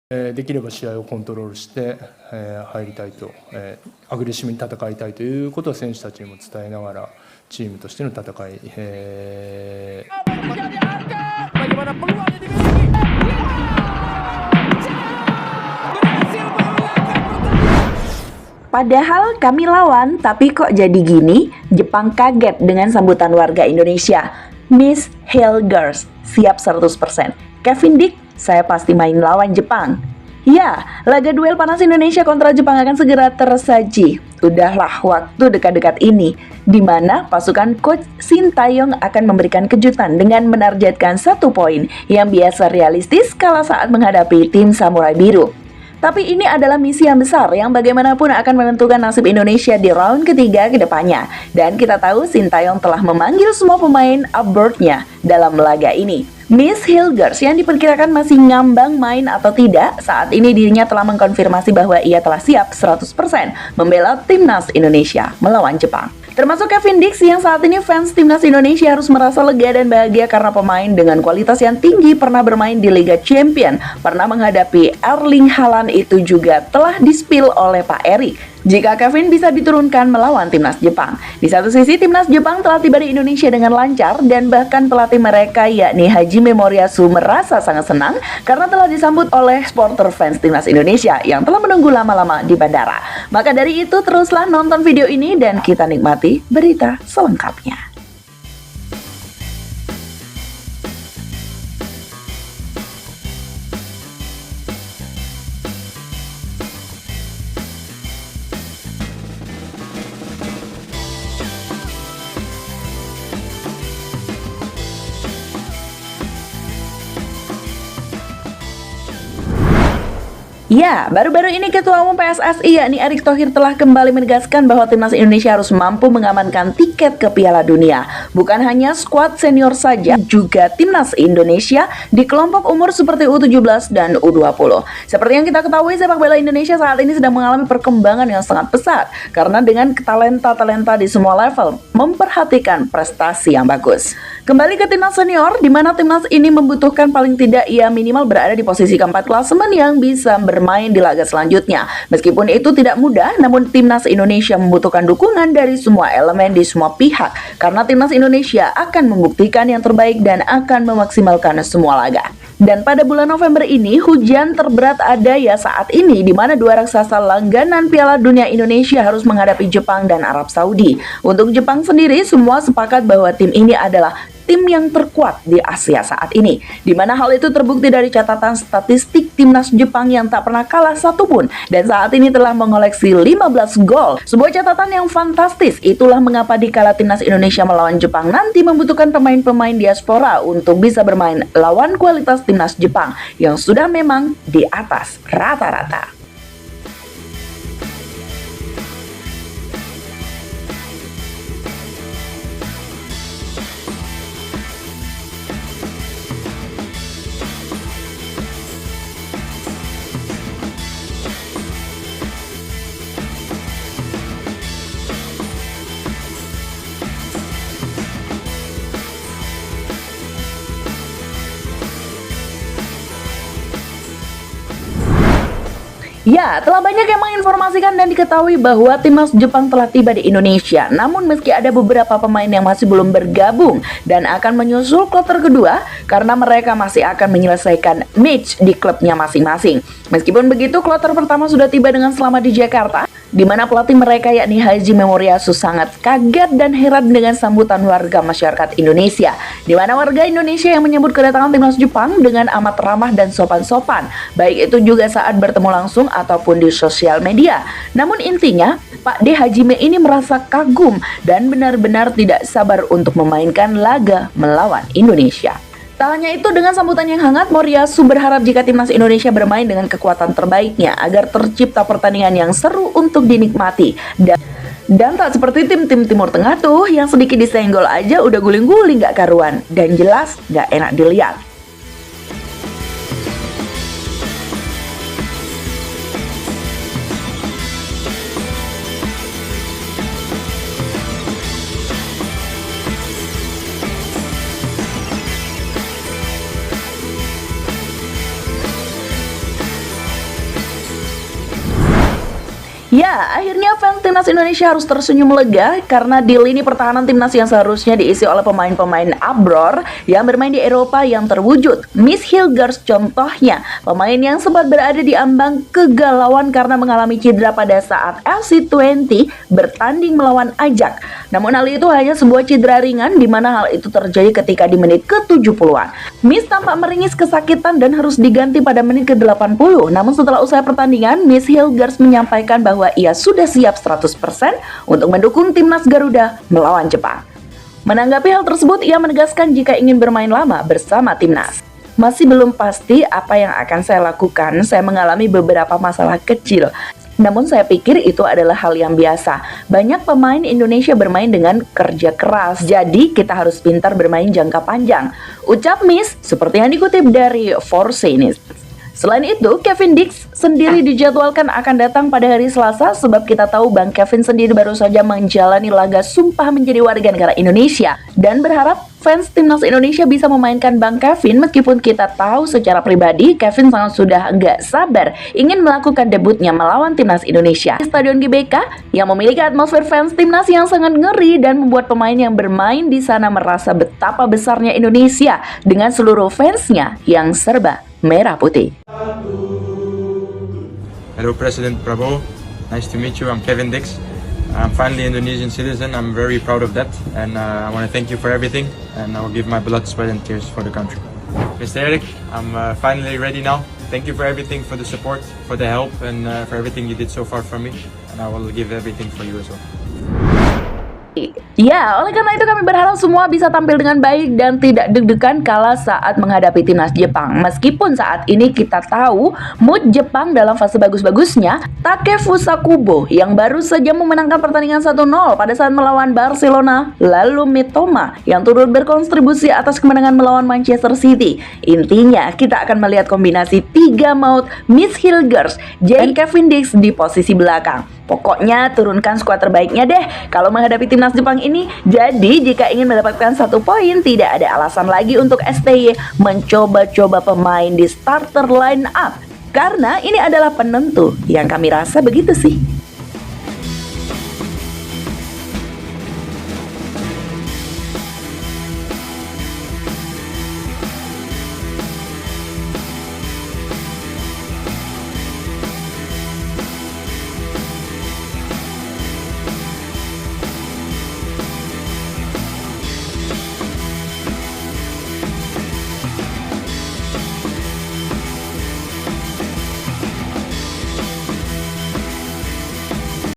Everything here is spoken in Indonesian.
できれば試合をコントロールして、入りたいと、アグレッシブに戦いたいということを選手たちにも伝えながらチームとしての戦い、Padahal kami lawan, tapi kok jadi gini? Jepang kaget dengan sambutan warga Indonesia. Miss Hail Girls, siap 100%. Kevin Dick, saya pasti main lawan Jepang. Ya, laga duel panas Indonesia kontra Jepang akan segera tersaji. Udahlah waktu dekat-dekat ini, di mana pasukan coach Shin Tae-yong akan memberikan kejutan dengan menargetkan 1 poin yang biasa realistis kala saat menghadapi tim Samurai Biru. Tapi ini adalah misi yang besar yang bagaimanapun akan menentukan nasib Indonesia di round ketiga ke depannya. Dan kita tahu Shin Tae-yong telah memanggil semua pemain upboard-nya dalam laga ini. Miss Hilgers yang diperkirakan masih ngambang main atau tidak, saat ini dirinya telah mengkonfirmasi bahwa ia telah siap 100% membela timnas Indonesia melawan Jepang. Termasuk Kevin Dix yang saat ini fans timnas Indonesia harus merasa lega dan bahagia karena pemain dengan kualitas yang tinggi pernah bermain di Liga Champion, pernah menghadapi Erling Haaland itu juga telah di-spill oleh Pak Erik jika Kevin bisa diturunkan melawan timnas Jepang. Di satu sisi timnas Jepang telah tiba di Indonesia dengan lancar dan bahkan pelatih mereka yakni Hajime Moriyasu merasa sangat senang karena telah disambut oleh supporter fans timnas Indonesia yang telah menunggu lama-lama di bandara. Maka dari itu teruslah nonton video ini dan kita nikmati berita selengkapnya. Ya, baru-baru ini Ketua Umum PSSI yakni Erick Thohir telah kembali menegaskan bahwa timnas Indonesia harus mampu mengamankan tiket ke Piala Dunia. Bukan hanya skuad senior saja, juga timnas Indonesia di kelompok umur seperti U17 dan U20. Seperti yang kita ketahui, sepak bola Indonesia saat ini sedang mengalami perkembangan yang sangat pesat karena dengan talenta-talenta di semua level memperhatikan prestasi yang bagus. Kembali ke timnas senior, di mana timnas ini membutuhkan paling tidak ia minimal berada di posisi keempat klasemen yang bisa bermain di laga selanjutnya. Meskipun itu tidak mudah, namun timnas Indonesia membutuhkan dukungan dari semua elemen di semua pihak karena timnas Indonesia akan membuktikan yang terbaik dan akan memaksimalkan semua laga. Dan pada bulan November ini, hujan terberat ada ya saat ini di mana dua raksasa langganan Piala Dunia Indonesia harus menghadapi Jepang dan Arab Saudi. Untuk Jepang sendiri, semua sepakat bahwa tim ini adalah tim yang terkuat di Asia saat ini, di mana hal itu terbukti dari catatan statistik timnas Jepang yang tak pernah kalah satupun dan saat ini telah mengoleksi 15 gol. Sebuah catatan yang fantastis. Itulah mengapa dikala timnas Indonesia melawan Jepang nanti membutuhkan pemain-pemain diaspora untuk bisa bermain lawan kualitas timnas Jepang yang sudah memang di atas rata-rata. Ya, telah banyak yang menginformasikan dan diketahui bahwa timnas Jepang telah tiba di Indonesia. Namun meski ada beberapa pemain yang masih belum bergabung dan akan menyusul kloter kedua karena mereka masih akan menyelesaikan match di klubnya masing-masing. Meskipun begitu, kloter pertama sudah tiba dengan selamat di Jakarta, di mana pelatih mereka yakni Hajime Moriyasu sangat kaget dan heran dengan sambutan warga masyarakat Indonesia, di mana warga Indonesia yang menyambut kedatangan timnas Jepang dengan amat ramah dan sopan-sopan, baik itu juga saat bertemu langsung ataupun di sosial media. Namun intinya, Pak D Hajime ini merasa kagum dan benar-benar tidak sabar untuk memainkan laga melawan Indonesia. Tak hanya itu, dengan sambutan yang hangat, Moriyasu berharap jika timnas Indonesia bermain dengan kekuatan terbaiknya agar tercipta pertandingan yang seru untuk dinikmati. Dan tak seperti tim-tim Timur Tengah tuh yang sedikit disenggol aja udah guling-guling gak karuan dan jelas gak enak dilihat. Ya, akhirnya fans timnas Indonesia harus tersenyum lega karena di lini pertahanan timnas yang seharusnya diisi oleh pemain-pemain abroad yang bermain di Eropa yang terwujud. Miss Hilgers contohnya, pemain yang sempat berada di ambang kegalauan karena mengalami cedera pada saat FC20 bertanding melawan Ajax. Namun hal itu hanya sebuah cedera ringan di mana hal itu terjadi ketika di menit ke-70-an. Miss tampak meringis kesakitan dan harus diganti pada menit ke-80. Namun setelah usai pertandingan, Miss Hilgers menyampaikan bahwa ia sudah siap 100% untuk mendukung timnas Garuda melawan Jepang. Menanggapi hal tersebut, ia menegaskan jika ingin bermain lama bersama timnas. Masih belum pasti apa yang akan saya lakukan, saya mengalami beberapa masalah kecil. Namun saya pikir itu adalah hal yang biasa. Banyak pemain Indonesia bermain dengan kerja keras, jadi kita harus pintar bermain jangka panjang. Ucap Miss seperti yang dikutip dari Forsenis. Selain itu, Kevin Dix sendiri dijadwalkan akan datang pada hari Selasa sebab kita tahu Bang Kevin sendiri baru saja menjalani laga sumpah menjadi warga negara Indonesia dan berharap fans timnas Indonesia bisa memainkan Bang Kevin meskipun kita tahu secara pribadi Kevin sangat sudah nggak sabar ingin melakukan debutnya melawan timnas Indonesia di Stadion GBK yang memiliki atmosfer fans timnas yang sangat ngeri dan membuat pemain yang bermain di sana merasa betapa besarnya Indonesia dengan seluruh fansnya yang serba merah putih. Hello President Prabowo, nice to meet you. I'm Kevin Dix. I'm finally an Indonesian citizen. I'm very proud of that, and I want to thank you for everything, and I will give my blood, sweat and tears for the country. Mr. Eric, I'm finally ready now. Thank you for everything, for the support, for the help, and for everything you did so far for me, and I will give everything for you as well. Ya, oleh karena itu kami berharap semua bisa tampil dengan baik dan tidak deg-degan kala saat menghadapi timnas Jepang. Meskipun saat ini kita tahu mood Jepang dalam fase bagus-bagusnya, Takefusa Kubo yang baru saja memenangkan pertandingan 1-0 pada saat melawan Barcelona, lalu Mitoma yang turut berkontribusi atas kemenangan melawan Manchester City. Intinya, kita akan melihat kombinasi 3 maut Miss Hilgers dan Kevin Dix di posisi belakang. Pokoknya turunkan skuad terbaiknya deh kalau menghadapi timnas Jepang ini. Jadi jika ingin mendapatkan 1 poin, tidak ada alasan lagi untuk STY mencoba-coba pemain di starter line up, karena ini adalah penentu yang kami rasa begitu sih.